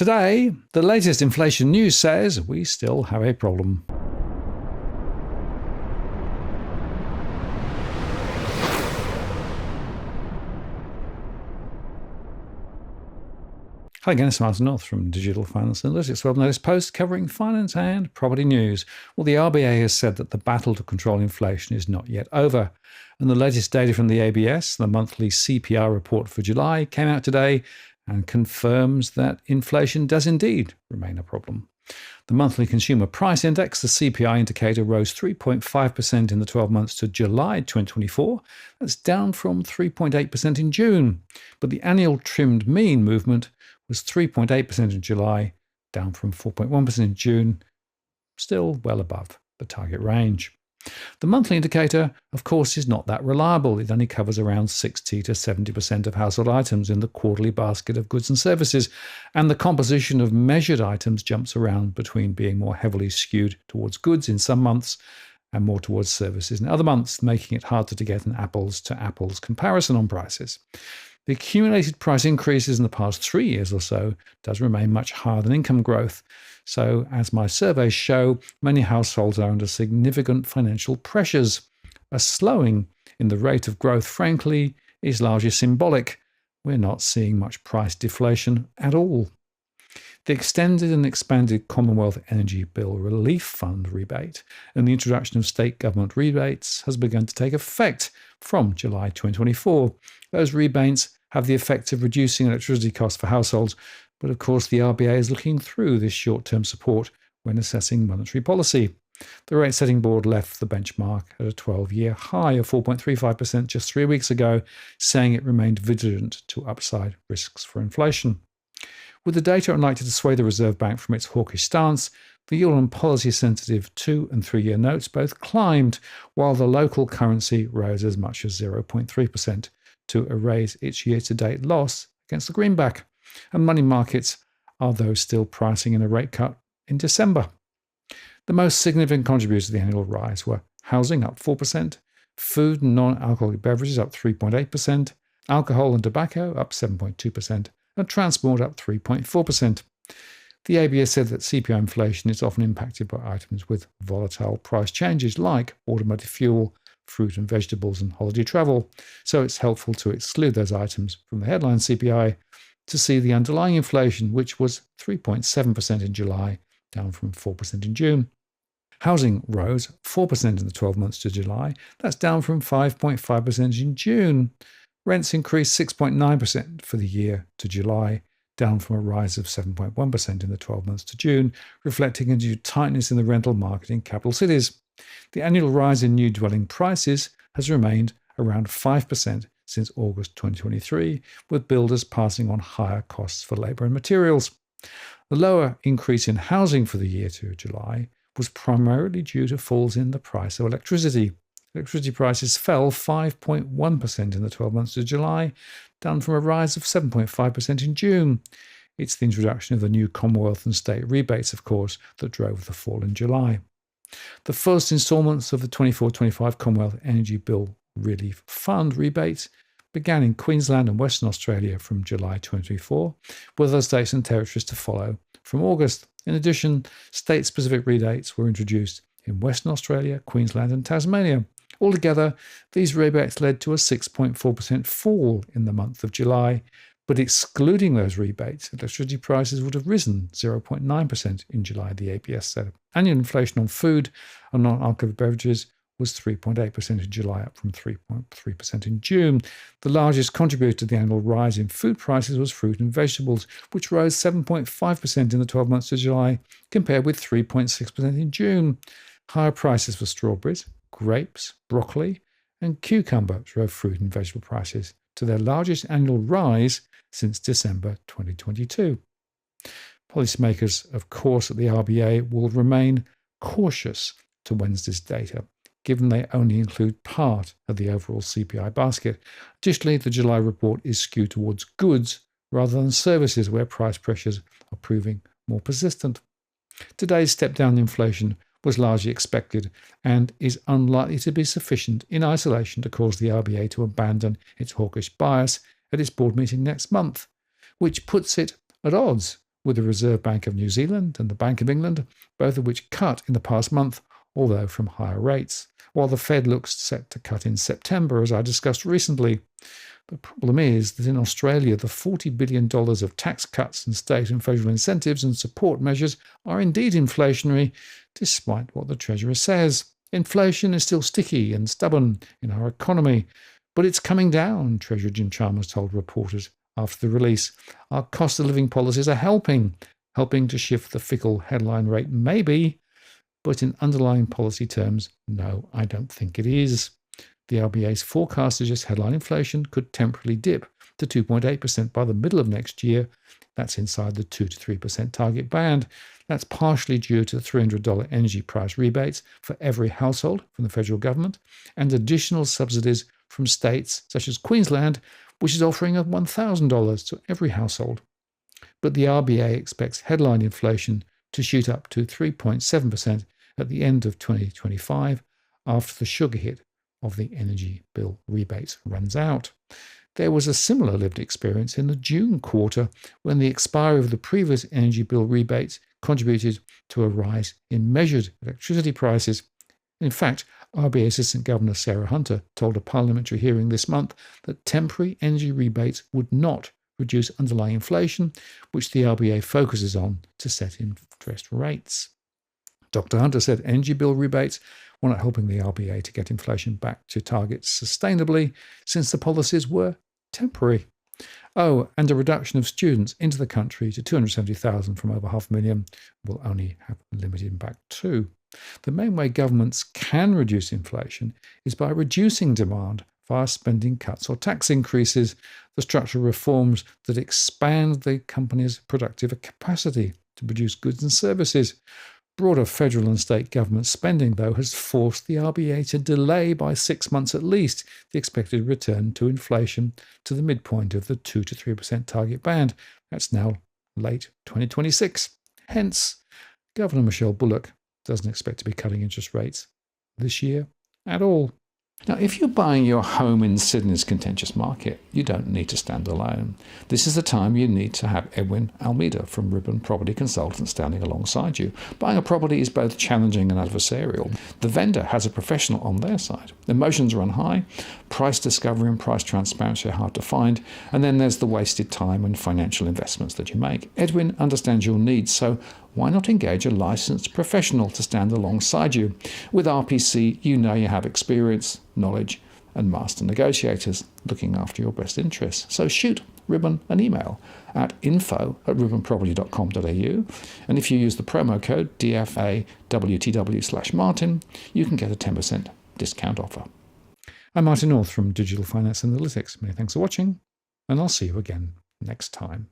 Today, the latest inflation news says we still have a problem. Hi again, it's Martin North from Digital Finance Analytics Web Notice Post covering finance and property news. Well, the RBA has said that the battle to control inflation is not yet over. And the latest data from the ABS, the monthly CPI report for July, came out today and confirms that inflation does indeed remain a problem. The monthly consumer price index, the CPI indicator, rose 3.5% in the 12 months to July 2024. That's down from 3.8% in June. But the annual trimmed mean movement was 3.8% in July, down from 4.1% in June, still well above the target range. The monthly indicator, of course, is not that reliable. It only covers around 60 to 70% of household items in the quarterly basket of goods and services, and the composition of measured items jumps around between being more heavily skewed towards goods in some months and more towards services in other months, making it harder to get an apples-to-apples comparison on prices. The accumulated price increases in the past 3 years or so does remain much higher than income growth. So, as my surveys show, many households are under significant financial pressures. A slowing in the rate of growth, frankly, is largely symbolic. We're not seeing much price deflation at all. The extended and expanded Commonwealth Energy Bill Relief Fund rebate and the introduction of state government rebates has begun to take effect from July 2024. Those rebates have the effect of reducing electricity costs for households, but of course the RBA is looking through this short-term support when assessing monetary policy. The rate-setting board left the benchmark at a 12-year high of 4.35% just 3 weeks ago, saying it remained vigilant to upside risks for inflation. With the data unlikely to sway the Reserve Bank from its hawkish stance, the yield on policy-sensitive 2- and 3-year notes both climbed, while the local currency rose as much as 0.3% to erase its year-to-date loss against the greenback. And money markets are those still pricing in a rate cut in December. The most significant contributors to the annual rise were housing up 4%, food and non-alcoholic beverages up 3.8%, alcohol and tobacco up 7.2%, and transport up 3.4%. The ABS said that CPI inflation is often impacted by items with volatile price changes like automotive fuel, fruit and vegetables, and holiday travel. So it's helpful to exclude those items from the headline CPI to see the underlying inflation, which was 3.7% in July, down from 4% in June. Housing rose 4% in the 12 months to July. That's down from 5.5% in June. Rents increased 6.9% for the year to July, down from a rise of 7.1% in the 12 months to June, reflecting a new tightness in the rental market in capital cities. The annual rise in new dwelling prices has remained around 5% since August 2023, with builders passing on higher costs for labour and materials. The lower increase in housing for the year to July was primarily due to falls in the price of electricity. Electricity prices fell 5.1% in the 12 months to July, down from a rise of 7.5% in June. It's the introduction of the new Commonwealth and state rebates, of course, that drove the fall in July. The first instalments of the 24-25 Commonwealth Energy Bill Relief Fund rebates began in Queensland and Western Australia from July 2024, with other states and territories to follow from August. In addition, state-specific rebates were introduced in Western Australia, Queensland and Tasmania. Altogether, these rebates led to a 6.4% fall in the month of July, but excluding those rebates, electricity prices would have risen 0.9% in July, the ABS said. Annual inflation on food and non-alcoholic beverages was 3.8% in July, up from 3.3% in June. The largest contributor to the annual rise in food prices was fruit and vegetables, which rose 7.5% in the 12 months to July, compared with 3.6% in June. Higher prices for strawberries, grapes, broccoli, and cucumber drove fruit and vegetable prices to their largest annual rise since December 2022. Policymakers, of course, at the RBA will remain cautious to Wednesday's data, given they only include part of the overall CPI basket. Additionally, the July report is skewed towards goods rather than services, where price pressures are proving more persistent. Today's step-down in inflation was largely expected and is unlikely to be sufficient in isolation to cause the RBA to abandon its hawkish bias at its board meeting next month, which puts it at odds with the Reserve Bank of New Zealand and the Bank of England, both of which cut in the past month, although from higher rates, while the Fed looks set to cut in September, as I discussed recently. The problem is that in Australia, the $40 billion of tax cuts and state and federal incentives and support measures are indeed inflationary, despite what the Treasurer says. Inflation is still sticky and stubborn in our economy, but it's coming down, Treasurer Jim Chalmers told reporters after the release. Our cost of living policies are helping to shift the fickle headline rate, maybe, but in underlying policy terms, no, I don't think it is. The RBA's forecast suggests headline inflation could temporarily dip to 2.8% by the middle of next year. That's inside the 2 to 3% target band. That's partially due to the $300 energy price rebates for every household from the federal government and additional subsidies from states such as Queensland, which is offering $1,000 to every household. But the RBA expects headline inflation to shoot up to 3.7% at the end of 2025 after the sugar hit of the energy bill rebates runs out. There was a similar lived experience in the June quarter when the expiry of the previous energy bill rebates contributed to a rise in measured electricity prices. In fact, RBA Assistant Governor Sarah Hunter told a parliamentary hearing this month that temporary energy rebates would not reduce underlying inflation, which the RBA focuses on to set interest rates. Dr. Hunter said energy bill rebates were not helping the RBA to get inflation back to targets sustainably, since the policies were temporary. Oh, and a reduction of students into the country to 270,000 from over 500,000 will only have limited impact too. The main way governments can reduce inflation is by reducing demand via spending cuts or tax increases, the structural reforms that expand the company's productive capacity to produce goods and services. Broader federal and state government spending, though, has forced the RBA to delay by 6 months at least the expected return to inflation to the midpoint of the 2 to 3% target band. That's now late 2026. Hence, Governor Michelle Bullock doesn't expect to be cutting interest rates this year at all. Now, if you're buying your home in Sydney's contentious market, you don't need to stand alone. This is the time you need to have Edwin Almeida from Ribbon Property Consultants standing alongside you. Buying a property is both challenging and adversarial. The vendor has a professional on their side. Emotions run high, price discovery and price transparency are hard to find, and then there's the wasted time and financial investments that you make. Edwin understands your needs, so why not engage a licensed professional to stand alongside you? With RPC, you know you have experience, knowledge, and master negotiators looking after your best interests. So shoot Ribbon an email at info@ribbonproperty.com.au, and if you use the promo code DFAWTW/Martin, you can get a 10% discount offer. I'm Martin North from Digital Finance Analytics. Many thanks for watching, and I'll see you again next time.